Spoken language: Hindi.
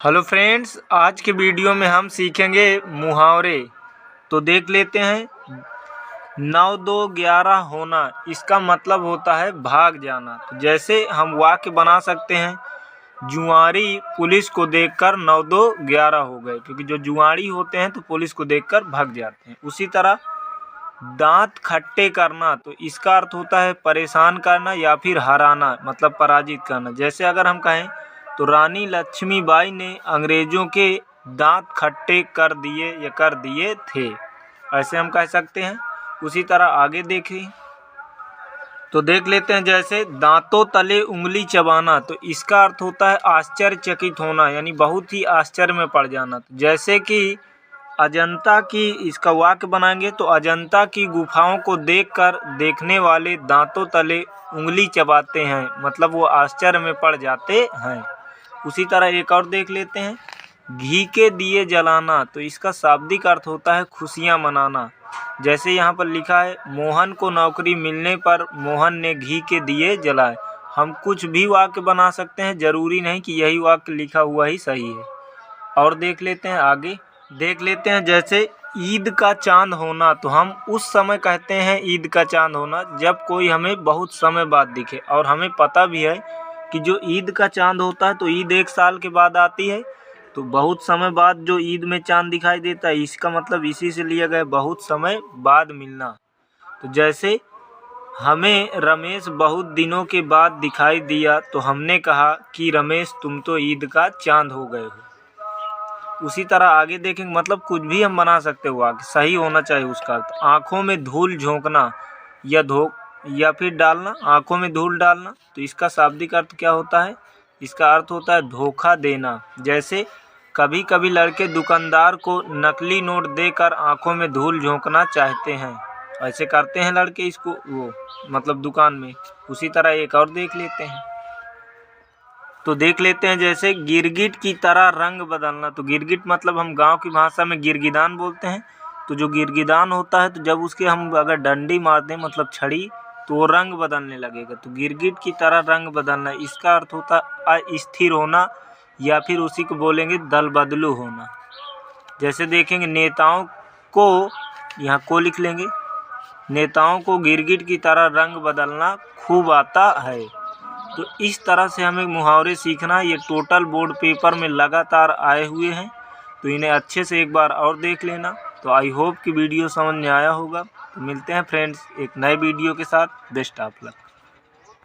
हेलो फ्रेंड्स, आज के वीडियो में हम सीखेंगे मुहावरे। तो देख लेते हैं। 9 2 11 होना, इसका मतलब होता है भाग जाना। तो जैसे हम वाक्य बना सकते हैं, जुआरी पुलिस को देखकर 9 2 11 हो गए, क्योंकि जो जुआरी होते हैं तो पुलिस को देखकर भाग जाते हैं। उसी तरह दांत खट्टे करना, तो इसका अर्थ होता है परेशान करना या फिर हराना, मतलब पराजित करना। जैसे अगर हम कहें तो रानी लक्ष्मीबाई ने अंग्रेजों के दांत खट्टे कर दिए थे, ऐसे हम कह सकते हैं। उसी तरह आगे देखें तो देख लेते हैं, जैसे दांतों तले उंगली चबाना, तो इसका अर्थ होता है आश्चर्यचकित होना, यानी बहुत ही आश्चर्य में पड़ जाना। जैसे कि अजंता की, इसका वाक्य बनाएंगे तो अजंता की गुफाओं को देखकर देखने वाले दांतों तले उंगली चबाते हैं, मतलब वो आश्चर्य में पड़ जाते हैं। उसी तरह एक और देख लेते हैं, घी के दिए जलाना, तो इसका शाब्दिक अर्थ होता है खुशियां मनाना। जैसे यहाँ पर लिखा है, मोहन को नौकरी मिलने पर मोहन ने घी के दिए जलाए। हम कुछ भी वाक्य बना सकते हैं, जरूरी नहीं कि यही वाक्य लिखा हुआ ही सही है। और देख लेते हैं आगे, देख लेते हैं जैसे ईद का चांद होना, तो हम उस समय कहते हैं ईद का चांद होना जब कोई हमें बहुत समय बाद दिखे। और हमें पता भी है कि जो ईद का चांद होता है तो ईद 1 साल के बाद आती है, तो बहुत समय बाद जो ईद में चांद दिखाई देता है, इसका मतलब इसी से लिया गया बहुत समय बाद मिलना। तो जैसे हमें रमेश बहुत दिनों के बाद दिखाई दिया, तो हमने कहा कि रमेश तुम तो ईद का चांद हो गए हो। उसी तरह आगे देखेंगे, मतलब कुछ भी हम बना सकते हो, आगे सही होना चाहिए उसका अर्थ। आँखों में धूल झोंकना या फिर डालना, आँखों में धूल डालना, तो इसका शाब्दिक अर्थ क्या होता है? इसका अर्थ होता है धोखा देना। जैसे कभी कभी लड़के दुकानदार को नकली नोट देकर आँखों में धूल झोंकना चाहते हैं, ऐसे करते हैं लड़के इसको, वो मतलब दुकान में। उसी तरह एक और देख लेते हैं, तो देख लेते हैं जैसे गिरगिट की तरह रंग बदलना, तो गिरगिट मतलब हम गांव की भाषा में गिरगिदान बोलते हैं। तो जो गिरगिदान होता है, तो जब उसके हम अगर डंडी मार दें, मतलब छड़ी, तो वो रंग बदलने लगेगा। तो गिरगिट की तरह रंग बदलना, इसका अर्थ होता है अस्थिर होना, या फिर उसी को बोलेंगे दल बदलू होना। जैसे देखेंगे नेताओं को, यहाँ को लिख लेंगे, नेताओं को गिरगिट की तरह रंग बदलना खूब आता है। तो इस तरह से हमें मुहावरे सीखना। ये टोटल बोर्ड पेपर में लगातार आए हुए हैं, तो इन्हें अच्छे से एक बार और देख लेना। तो आई होप कि वीडियो समझ में आया होगा। तो मिलते हैं फ्रेंड्स एक नए वीडियो के साथ। Best of luck.